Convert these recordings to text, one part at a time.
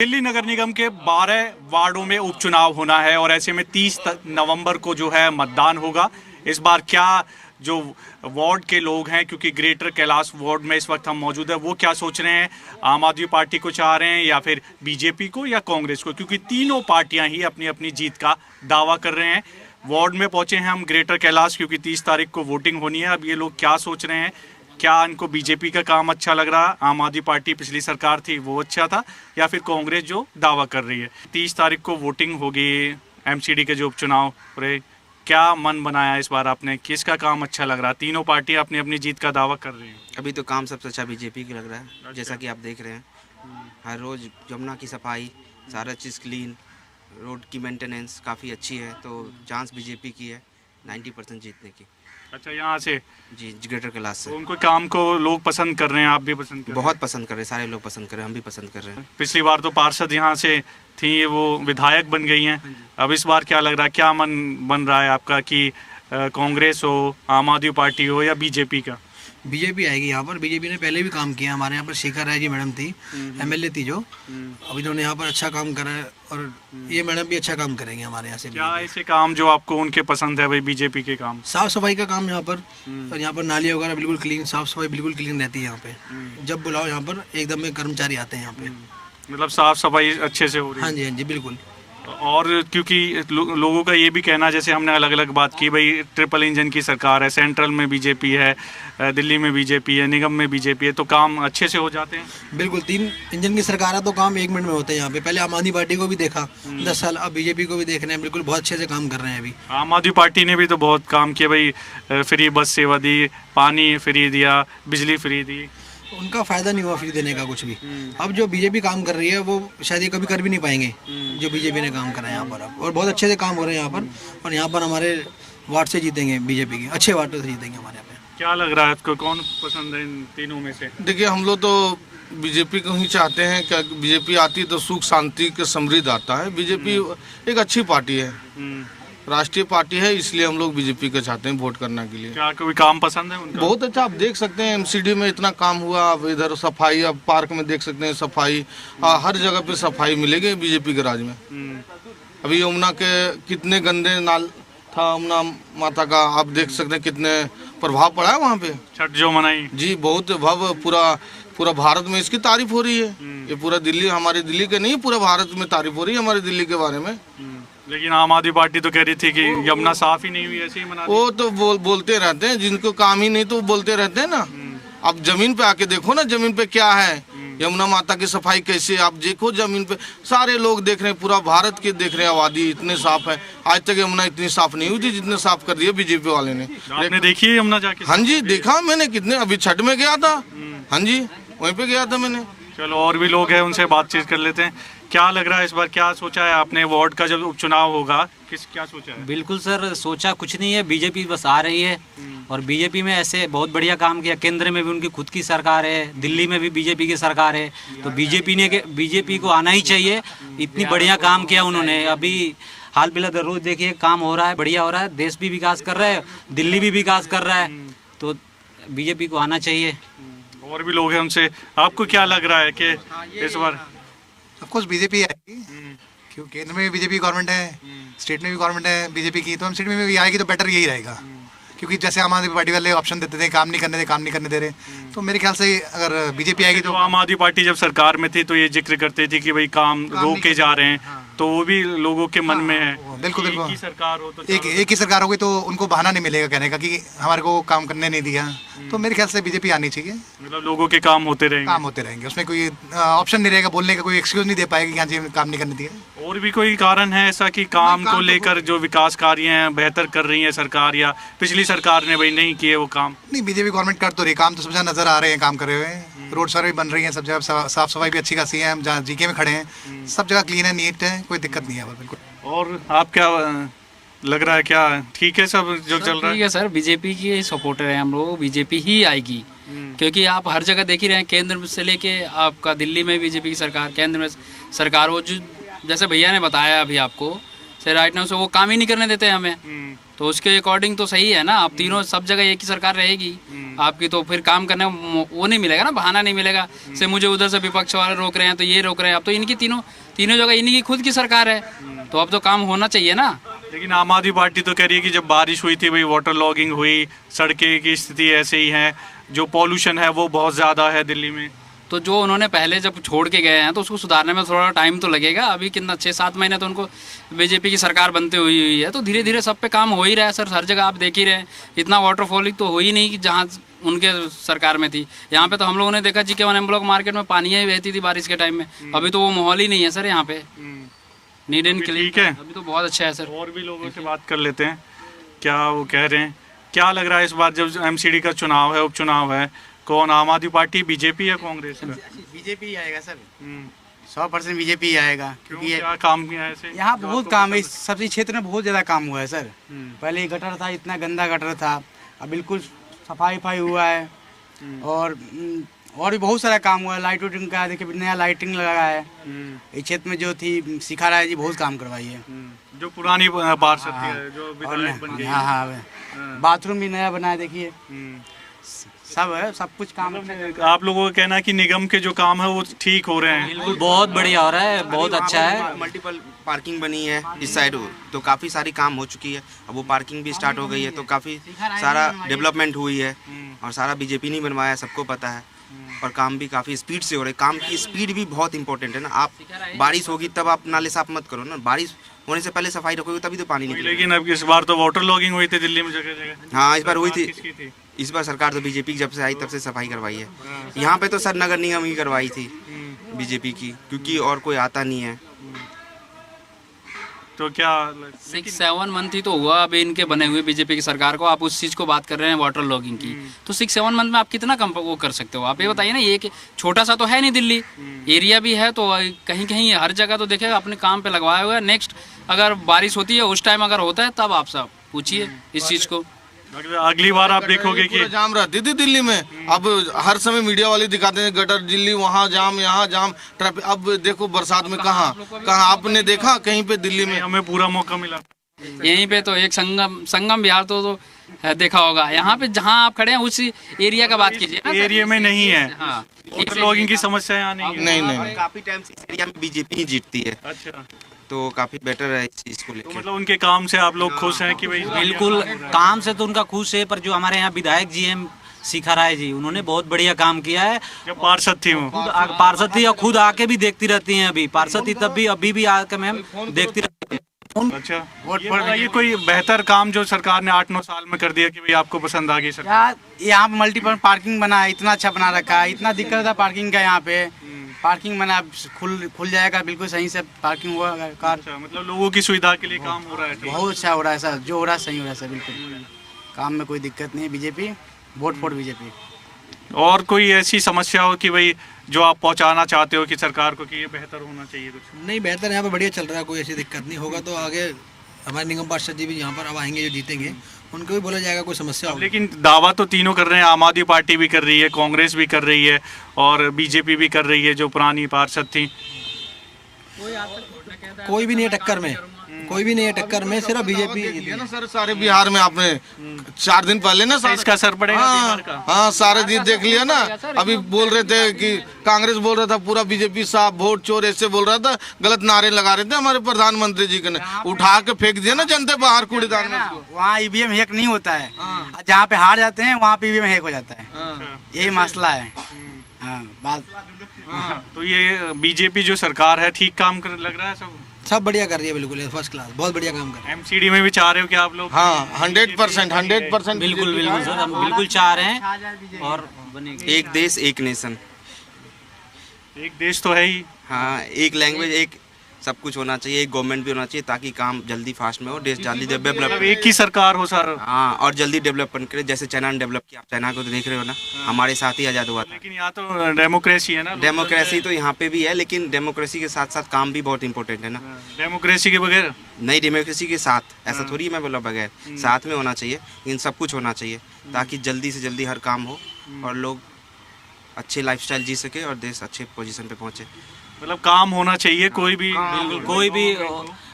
दिल्ली नगर निगम के 12 वार्डों में उपचुनाव होना है और ऐसे में 30 नवंबर को जो है मतदान होगा। इस बार क्या जो वार्ड के लोग हैं, क्योंकि ग्रेटर कैलाश वार्ड में इस वक्त हम मौजूद है, वो क्या सोच रहे हैं, आम आदमी पार्टी को चाह रहे हैं या फिर बीजेपी को या कांग्रेस को, क्योंकि तीनों पार्टियां ही अपनी अपनी जीत का दावा कर रहे हैं। वार्ड में पहुंचे हैं हम ग्रेटर कैलाश, क्योंकि 30 तारीख को वोटिंग होनी है। अब ये लोग क्या सोच रहे हैं, क्या इनको बीजेपी का काम अच्छा लग रहा, आम आदमी पार्टी पिछली सरकार थी वो अच्छा था, या फिर कांग्रेस जो दावा कर रही है। 30 तारीख को वोटिंग होगी एमसीडी के जो उपचुनाव रहे, क्या मन बनाया इस बार आपने, किसका काम अच्छा लग रहा? तीनों पार्टियां अपनी अपनी जीत का दावा कर रही हैं। अभी तो काम सबसे अच्छा बीजेपी की लग रहा है। जैसा कि आप देख रहे हैं, हर रोज़ यमुना की सफाई, सारा चीज़ क्लीन, रोड की मेंटेनेंस काफ़ी अच्छी है, तो चांस बीजेपी की है 90% जीतने की। अच्छा, यहाँ से जी, ग्रेटर कैलाश से। तो उनको काम को लोग पसंद कर रहे हैं, आप भी पसंद कर रहे हैं? बहुत पसंद कर रहे हैं, सारे लोग पसंद कर रहे हैं, हम भी पसंद कर रहे हैं। पिछली बार तो पार्षद यहाँ से थी, वो विधायक बन गई हैं। अब इस बार क्या लग रहा है, क्या मन बन रहा है आपका कि कांग्रेस हो, आम आदमी पार्टी हो या बीजेपी का? बीजेपी आएगी यहाँ पर। बीजेपी ने पहले भी काम किया, हमारे यहाँ पर शिखा राय जी मैडम थी, एमएलए थी जो, अभी इन्होंने यहाँ पर अच्छा काम करा है और ये मैडम भी अच्छा काम करेंगे हमारे यहाँ से। क्या ऐसे काम जो आपको उनके पसंद है भाई बीजेपी के काम? साफ सफाई का काम यहाँ पर, और यहाँ पर नाली वगैरह बिल्कुल क्लीन, साफ सफाई बिल्कुल क्लीन रहती है यहाँ पे। जब बुलाओ यहाँ पर एकदम में कर्मचारी आते हैं यहाँ पे। मतलब साफ सफाई अच्छे से हो रही है? हाँ जी, हाँ जी, बिल्कुल। और क्योंकि लोगों का ये भी कहना, जैसे हमने अलग अलग बात की, भाई ट्रिपल इंजन की सरकार है, सेंट्रल में बीजेपी है, दिल्ली में बीजेपी है, निगम में बीजेपी है, तो काम अच्छे से हो जाते हैं? बिल्कुल, 3 इंजन की सरकार है तो काम 1 मिनट में होते हैं यहाँ पे। पहले आम आदमी पार्टी को भी देखा 10 साल, अब बीजेपी को भी देख रहे हैं, बिल्कुल बहुत अच्छे से काम कर रहे हैं अभी। आम आदमी पार्टी ने भी तो बहुत काम किया भाई, फ्री बस सेवा दी, पानी फ्री दिया, बिजली फ्री दी। उनका फायदा नहीं हुआ फ्री देने का कुछ भी। अब जो बीजेपी काम कर रही है वो शायद ये कभी कर भी नहीं पाएंगे जो बीजेपी ने काम करा है यहाँ पर अब, और बहुत अच्छे से काम हो रहे हैं यहाँ पर। और यहाँ पर हमारे वार्ड से जीतेंगे बीजेपी के, अच्छे वार्ड से जीतेंगे हमारे यहाँ पे। क्या लग रहा है आपको, कौन पसंद है इन तीनों में से? देखिए, हम लोग तो बीजेपी को ही चाहते हैं। क्या बीजेपी आती तो सुख शांति के समृद्ध आता है। बीजेपी एक अच्छी पार्टी है, राष्ट्रीय पार्टी है, इसलिए हम लोग बीजेपी को चाहते हैं वोट करने के लिए। क्या कोई काम पसंद है उनका? बहुत अच्छा, आप देख सकते हैं एमसीडी में इतना काम हुआ। अब इधर सफाई, अब पार्क में देख सकते हैं सफाई, हर जगह पे सफाई मिलेगी बीजेपी के राज में। अभी यमुना के कितने गंदे नाल था, यमुना माता का, आप देख सकते हैं कितने प्रभाव पड़ा है वहाँ पे। छठ जो मनाई जी, बहुत भव्य, पूरा भारत में इसकी तारीफ हो रही है। ये पूरा दिल्ली, हमारे दिल्ली के नहीं, पूरा भारत में तारीफ हो रही है हमारे दिल्ली के बारे में। लेकिन आम आदमी पार्टी तो कह रही थी कि यमुना साफ ही नहीं हुई, ऐसे ही मना दी। वो तो बोलते रहते हैं, जिनको काम ही नहीं तो वो बोलते रहते हैं ना। अब जमीन पे आके देखो ना, जमीन पे क्या है, यमुना माता की सफाई कैसे, आप देखो जमीन पे सारे लोग देख रहे हैं, पूरा भारत के देख रहे हैं, आबादी इतने साफ है। आज तक यमुना इतनी साफ नहीं हुई थी जितने साफ कर दिया बीजेपी वाले ने। आपने देखी है यमुना जाके? हाँ जी, देखा मैंने, कितने, अभी छठ में गया था। हाँ जी, वहीं पे गया था मैंने। चलो, और भी लोग हैं, उनसे बातचीत कर लेते हैं। क्या लग रहा है इस बार, क्या सोचा है आपने वार्ड का जब उपचुनाव होगा, क्या सोचा है? बिल्कुल सर, सोचा कुछ नहीं है, बीजेपी बस आ रही है और बीजेपी में ऐसे बहुत बढ़िया काम किया। केंद्र में भी उनकी खुद की सरकार है, दिल्ली में भी बीजेपी की सरकार है, तो बीजेपी को आना ही चाहिए। इतनी बढ़िया काम किया उन्होंने। अभी हाल फिलहाल रोज देखिए काम हो रहा है, बढ़िया हो रहा है, देश भी विकास कर रहा है, दिल्ली भी विकास कर रहा है, तो बीजेपी को आना चाहिए। और भी लोग हैं, उनसे आपको क्या लग रहा है कि इस बार? ऑफ कोर्स बीजेपी आएगी, क्योंकि केंद्र में भी बीजेपी गवर्नमेंट है, स्टेट में भी गवर्नमेंट है बीजेपी की, तो हम स्टेट में भी आएगी तो बेटर यही रहेगा। क्योंकि जैसे आम आदमी पार्टी वाले ऑप्शन देते थे, काम नहीं करने दे रहे, तो मेरे ख्याल से अगर बीजेपी आएगी तो। आम आदमी पार्टी जब सरकार में थी तो ये जिक्र करते थे कि भाई काम रोके जा रहे हैं, तो वो भी लोगों के मन में है। बिल्कुल बिल्कुल, एक ही सरकार हो तो एक ही सरकार होगी तो उनको बहाना नहीं मिलेगा कहने का कि हमारे को काम करने नहीं दिया। तो मेरे ख्याल से बीजेपी आनी चाहिए। मतलब लोगों के काम होते रहेंगे, उसमें कोई ऑप्शन नहीं रहेगा, बोलने का कोई एक्सक्यूज नहीं दे पाएगा कि हाँ जी काम नहीं करने दिया। और भी कोई कारण है ऐसा कि काम को लेकर जो विकास कार्य हैं बेहतर कर रही है सरकार, या पिछली सरकार ने भाई नहीं किए वो काम? नहीं, बीजेपी गवर्नमेंट कर तो रही, काम तो सब जगह नजर आ रहे हैं, काम कर रहे हुए, रोड सड़क भी बन रही है, सब जगह साफ सफाई भी अच्छी खासी है। हम जहाँ जीके में खड़े हैं सब जगह क्लीन है, नीट है, कोई दिक्कत नहीं है बिल्कुल। और आप क्या लग रहा है, क्या ठीक है सब जो चल रहा है? ठीक है सर, बीजेपी की सपोर्टर है हम लोग, बीजेपी ही आएगी। क्योंकि आप हर जगह देख ही रहे हैं, केंद्र से लेके आपका दिल्ली में बीजेपी की सरकार, केंद्र में सरकार, वो जो जैसे भैया ने बताया अभी आपको से राइट नाउ से वो काम ही नहीं करने देते हमें। तो उसके अकॉर्डिंग तो सही है ना, अब तीनों सब जगह एक ही सरकार रहेगी आपकी, तो फिर काम करने में वो नहीं मिलेगा ना, बहाना नहीं मिलेगा से मुझे उधर से विपक्ष वाले रोक रहे हैं तो ये रोक रहे हैं। अब तो इनकी तीनों जगह इन्हीं की खुद की सरकार है, तो अब तो काम होना चाहिए ना। लेकिन आम आदमी पार्टी तो कह रही है कि जब बारिश हुई थी भाई वाटर लॉगिंग हुई, सड़कें की स्थिति ऐसे ही है, जो पॉल्यूशन है वो बहुत ज़्यादा है दिल्ली में। तो जो उन्होंने पहले जब छोड़ के गए हैं तो उसको सुधारने में थोड़ा टाइम तो लगेगा। अभी कितना 6-7 महीने तो उनको बीजेपी की सरकार बनते हुई है, तो धीरे धीरे सब पे काम हो ही रहा है सर। हर जगह आप देख ही रहे हैं, इतना वाटरफॉलिंग तो हो ही नहीं कि जहाँ उनके सरकार में थी। यहाँ पे तो हम लोगों ने देखा GK1 एम ब्लॉक मार्केट में पानी ही बहती थी बारिश के टाइम में, अभी तो वो माहौल ही नहीं है सर यहाँ पे। नीट एंड क्लीन ठीक है, अभी तो बहुत अच्छा है सर। और भी लोगों से बात कर लेते हैं, क्या वो कह रहे हैं। क्या लग रहा है इस बार जब MCD का चुनाव है, उपचुनाव है, कौन आम आदमी पार्टी, बीजेपी या कांग्रेस का? बीजेपी आएगा सर, 100% बीजेपी आएगा। क्यों, क्योंकि क्या काम किया है ऐसे? यहाँ बहुत काम है, इस सब्जी क्षेत्र में बहुत ज़्यादा काम हुआ है सर। पहले गटर था, इतना गंदा गटर था, अब बिल्कुल सफाई हुआ है। और भी बहुत सारा काम हुआ है, लाइट वाइटिंग का देखिए नया लाइटिंग लगा है। इस क्षेत्र में जो थी शिखा राय जी बहुत काम करवाई है। जो पुरानी पार्षद थी, जो विधायक बन गई। हाँ, बाथरूम भी नया बना है देखिए, सब है, सब कुछ काम। आप लोगों का कहना है कि निगम के जो काम है वो ठीक हो रहे हैं? बिल्कुल बहुत बढ़िया हो रहा है, बहुत अच्छा है। मल्टीपल पार्किंग बनी है इस साइड, तो काफ़ी सारी काम हो चुकी है। अब वो पार्किंग भी स्टार्ट हो गई है, तो काफ़ी सारा डेवलपमेंट हुई है और सारा बीजेपी ने बनवाया, सबको पता है। और काम भी काफ़ी स्पीड से हो रहा है। काम की स्पीड भी बहुत इंपॉर्टेंट है ना। आप बारिश होगी तब आप नाले साफ मत करो ना, बारिश होने से पहले सफाई रखोगे तभी तो पानी निकलेगा। लेकिन अब इस बार तो वाटर लॉगिंग हुई थी दिल्ली में जगह जगह। हाँ, इस बार हुई थी। किसकी थी? इस बार सरकार तो बीजेपी जब से आई तब से सफाई करवाई है। यहाँ पे तो सर नगर निगम ही करवाई थी बीजेपी की, क्योंकि और कोई आता नहीं है। तो क्या 6-7 मंथ ही तो हुआ अभी इनके बने हुए बीजेपी की सरकार को। आप उस चीज़ को बात कर रहे हैं वाटर लॉगिंग की, तो 6-7 मंथ में आप कितना कम वो कर सकते हो? आप ये बताइए ना। ये कि छोटा सा तो है नहीं दिल्ली, एरिया भी है, तो कहीं कहीं हर जगह तो देखेगा अपने काम पे लगवाया हुआ है। नेक्स्ट अगर बारिश होती है उस टाइम अगर होता है तब आप सब पूछिए इस चीज़ को। अगली बार आप देखोगे कि पूरा जाम रहती थी दिल्ली में। अब हर समय मीडिया वाले दिखाते हैं गटर दिल्ली, वहाँ जाम, यहाँ जाम, ट्रैफिक। अब देखो बरसात में कहाँ आपने देखा कहीं पे दिल्ली में? हमें पूरा मौका मिला। यहीं पे तो एक संगम विहार तो देखा होगा। यहाँ पे जहाँ आप खड़े हैं उसी एरिया का बात कीजिए ना। एरिया में नहीं है हाँ, वाटर लॉगिंग की समस्या यहाँ नहीं है। नहीं। काफ़ी टाइम से इस एरिया में बीजेपी ही जीतती है, अच्छा, तो काफ़ी बेटर है इस चीज़ को तो लेकर। मतलब उनके काम से आप लोग खुश हैं कि भाई? बिल्कुल, काम से तो उनका खुश है, पर जो हमारे यहाँ विधायक जी हैं शिखा राय जी, उन्होंने बहुत बढ़िया काम किया है। जब पार्षद थी वो, खुद पार्षद थी और खुद आके भी देखती रहती हैं। अभी पार्षद थी तब भी, अभी भी आके मैम देखती रहती है। अच्छा, ये बताइए कोई बेहतर काम जो सरकार ने 8-9 साल में कर दिया कि भाई आपको पसंद आ गई सरकार? यहाँ पे मल्टीपल पार्किंग बना है, इतना अच्छा बना रखा है। इतना दिक्कत था पार्किंग का, यहाँ पे पार्किंग बना, खुल जाएगा बिल्कुल सही से पार्किंग हुआ कार। अच्छा, मतलब लोगों की सुविधा के लिए काम हो रहा है। ठीक। बहुत अच्छा हो रहा है सर, जो हो रहा है सही हो रहा है सर, बिल्कुल काम में कोई दिक्कत नहीं है। BJP, vote for BJP. और कोई ऐसी समस्या हो कि भाई जो आप पहुंचाना चाहते हो कि सरकार को कि ये बेहतर होना चाहिए कुछ? नहीं, बेहतर यहाँ पे बढ़िया चल रहा है, कोई ऐसी दिक्कत नहीं होगा। तो आगे हमारे निगम पार्षद जी भी यहाँ पर अब आएंगे, जो जीतेंगे उनको भी बोला जाएगा कोई समस्या होगी। लेकिन दावा तो तीनों कर रहे हैं, आम आदमी पार्टी भी कर रही है, कांग्रेस भी कर रही है और बीजेपी भी कर रही है, जो पुरानी पार्षद थी। कोई भी नहीं है टक्कर में, कोई भी नहीं है टक्कर में, सिर्फ बीजेपी। है ना सर, सारे बिहार में आपने 4 दिन पहले ना सारे, इसका असर पड़ेगा बिहार का। हाँ, सारे दिन देख लिया ना। अभी बोल रहे थे कि कांग्रेस बोल रहा था पूरा बीजेपी साहब वोट चोर, ऐसे बोल रहा था, गलत नारे लगा रहे थे हमारे प्रधानमंत्री जी के ने। उठा के फेंक दिया ना जनता बाहर कूड़ेदान में उसको। वहाँ ईवीएम हैक नहीं होता है, जहाँ पे हार जाते हैं वहाँ पे ईवीएम हैक हो जाता है, यही मसला है। हाँ, बात तो ये बीजेपी जो सरकार है ठीक काम कर लग रहा है? सब बढ़िया कर रही है, बिल्कुल फर्स्ट क्लास, बहुत बढ़िया काम कर रही है। MCD में भी चाह रहे हो कि आप लोग? हाँ, 100%। बिल्कुल बिल्कुल सर, हम बिल्कुल चाह रहे हैं और बनेगी। एक देश एक नेशन। एक देश तो है ही। हाँ, एक लैंग्वेज, एक सब कुछ होना चाहिए, एक गवर्नमेंट भी होना चाहिए ताकि काम जल्दी फास्ट में हो, देश जल्दी मतलब डेवलप। एक ही सरकार हो सर। हाँ, और जल्दी डेवलपमेंट करे, जैसे चाइना ने डेवलप किया। आप चाइना को तो देख रहे हो ना, हमारे साथ ही आज़ाद हुआ था। लेकिन यहाँ तो डेमोक्रेसी है ना। डेमोक्रेसी तो यहाँ पे भी है, लेकिन डेमोक्रेसी के साथ साथ काम भी बहुत इंपॉर्टेंट है ना। डेमोक्रेसी के बगैर नहीं, डेमोक्रेसी के साथ, ऐसा थोड़ी मैं बोला बगैर, साथ में होना चाहिए। इन सब कुछ होना चाहिए ताकि जल्दी से जल्दी हर काम हो और लोग अच्छे लाइफस्टाइल जी सके और देश अच्छे पोजीशन पे पहुँचे। मतलब काम होना चाहिए, कोई भी बिल्कुल कोई भी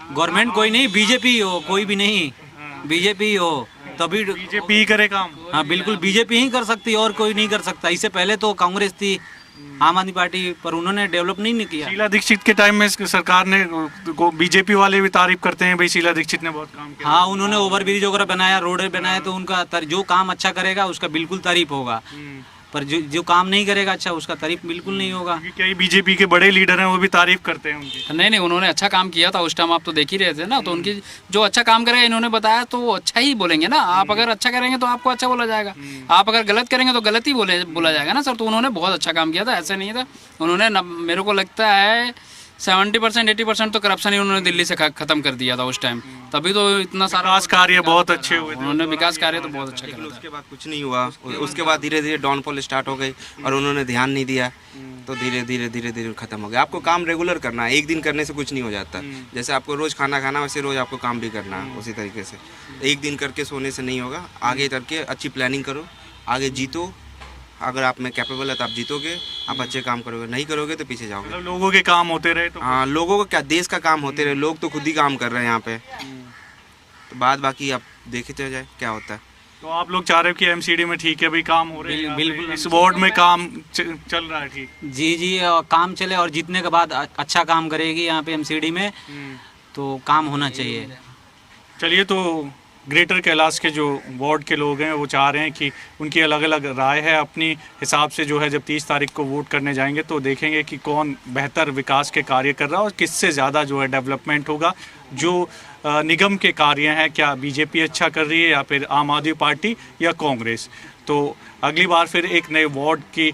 गवर्नमेंट कोई नहीं, बीजेपी हो, कोई भी नहीं, बीजेपी हो तभी। बीजेपी ही करे काम। हाँ बिल्कुल, बीजेपी ही कर सकती, और कोई नहीं कर सकता। इससे पहले तो कांग्रेस थी, आम आदमी पार्टी, पर उन्होंने डेवलप नहीं किया। शीला दीक्षित के टाइम में सरकार ने बीजेपी वाले भी तारीफ करते हैं, भाई शीला दीक्षित ने बहुत काम किया। हाँ, उन्होंने ओवरब्रिज वगैरह बनाया, रोड बनाया, तो उनका जो काम अच्छा करेगा उसका बिल्कुल तारीफ होगा, पर जो काम नहीं करेगा अच्छा, उसका तारीफ बिल्कुल नहीं होगा। कई बीजेपी के बड़े लीडर हैं वो भी तारीफ करते हैं उनकी। नहीं, उन्होंने अच्छा काम किया था उस टाइम, आप तो देख ही रहे थे ना। तो उनकी जो अच्छा काम करेगा इन्होंने बताया तो वो अच्छा ही बोलेंगे ना। आप अगर अच्छा करेंगे तो आपको अच्छा बोला जाएगा, आप अगर गलत करेंगे तो गलत ही बोला जाएगा ना सर। तो उन्होंने बहुत अच्छा काम किया था, ऐसा नहीं था। उन्होंने मेरे को लगता है 70% 80% तो करप्शन ही उन्होंने दिल्ली से खत्म कर दिया था उस टाइम, तभी तो इतना सारा विकास कार्य बहुत अच्छे हुए थे। उन्होंने विकास कार्य तो बहुत अच्छा लेकिन करा था। उसके बाद कुछ नहीं हुआ। उसके बाद धीरे धीरे डाउनफॉल स्टार्ट हो गई और उन्होंने ध्यान नहीं दिया, तो धीरे धीरे खत्म हो गया। आपको काम रेगुलर करना है, एक दिन करने से कुछ नहीं हो जाता। जैसे आपको रोज खाना खाना, वैसे रोज आपको काम भी करना है उसी तरीके से। एक दिन करके सोने से नहीं होगा, आगे करके अच्छी प्लानिंग करो, आगे जीतो। अगर आप में कैपेबल है तो आप जीतोगे, आप अच्छे काम करोगे, नहीं करोगे तो पीछे जाओगे। मतलब लोगों के काम होते रहे तो। हाँ, लोगों को क्या, देश का काम होते रहे, लोग तो खुद ही काम कर रहे हैं यहाँ पे। तो बाद बाकी आप देखे चले जाए क्या होता है। तो आप लोग चाह रहे हो कि एमसीडी में ठीक है भाई, काम हो रहे हैं, बिल्कुल। इस वार्ड में काम चल रहा है ठीक। जी, और काम चले, और जीतने के बाद अच्छा काम करेगी यहाँ पे एमसीडी में, तो काम होना चाहिए। चलिए, तो ग्रेटर कैलाश के जो वार्ड के लोग हैं वो चाह रहे हैं कि उनकी अलग अलग राय है, अपनी हिसाब से जो है जब 30 तारीख को वोट करने जाएंगे तो देखेंगे कि कौन बेहतर विकास के कार्य कर रहा है और किससे ज़्यादा जो है डेवलपमेंट होगा। जो निगम के कार्य हैं, क्या बीजेपी अच्छा कर रही है या फिर आम आदमी पार्टी या कांग्रेस। तो अगली बार फिर एक नए वार्ड की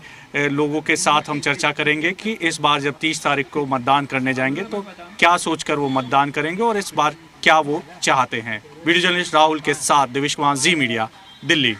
लोगों के साथ हम चर्चा करेंगे कि इस बार जब 30 तारीख को मतदान करने जाएंगे तो क्या सोचकर वो मतदान करेंगे और इस बार क्या वो चाहते हैं। वीडियो जर्नलिस्ट राहुल के साथ देवेश कुमार, जी मीडिया, दिल्ली।